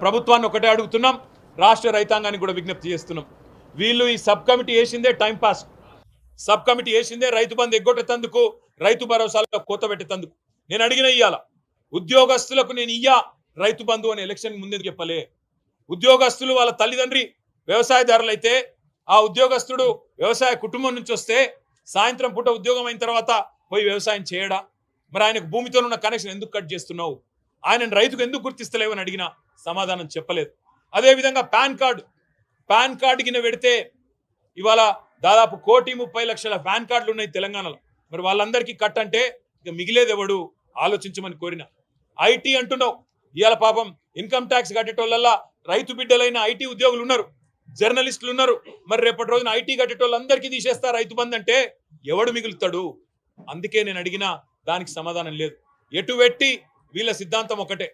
ప్రభుత్వాన్ని ఒకటే అడుగుతున్నాం, రాష్ట్ర రైతాంగానికి కూడా విజ్ఞప్తి చేస్తున్నాం. వీళ్ళు ఈ సబ్ కమిటీ వేసిందే టైం పాస్. సబ్ కమిటీ వేసిందే రైతు బంధు ఎగ్గొట్టేందుకు, రైతు భరోసాలో కోత పెట్టేందుకు. నేను అడిగిన ఇయ్యాల ఉద్యోగస్తులకు నేను రైతు బంధు అని ఎలక్షన్ ముందే చెప్పలే. ఉద్యోగస్తులు వాళ్ళ తల్లిదండ్రి వ్యవసాయదారులు అయితే ఆ ఉద్యోగస్తుడు వ్యవసాయ కుటుంబం నుంచి వస్తే సాయంత్రం పూట ఉద్యోగం అయిన తర్వాత పోయి వ్యవసాయం చేయడా? మరి ఆయనకు భూమితో ఉన్న కనెక్షన్ ఎందుకు కట్ చేస్తున్నావు? ఆయనను రైతుకు ఎందుకు గుర్తిస్తలేవు అని అడిగిన సమాధానం చెప్పలేదు. అదేవిధంగా పాన్ కార్డు కింద పెడితే ఇవాళ దాదాపు 1,30,00,000 పాన్ కార్డులు ఉన్నాయి తెలంగాణలో. మరి వాళ్ళందరికీ కట్ అంటే ఇక మిగిలేది ఎవడు ఆలోచించమని కోరిన. ఐటీ అంటున్నావు, ఇవాళ పాపం ఇన్కమ్ ట్యాక్స్ కట్టేటోళ్ళల్లా రైతు బిడ్డలైన ఐటీ ఉద్యోగులు ఉన్నారు, జర్నలిస్టులు ఉన్నారు. మరి రేపటి రోజున ఐటీ కట్టేటోళ్ళందరికీ తీసేస్తా రైతు బంధు అంటే ఎవడు మిగులుతాడు? అందుకే నేను అడిగినా దానికి సమాధానం లేదు. ఎటు పెట్టి వీళ్ళ సిద్ధాంతం ఒకటే,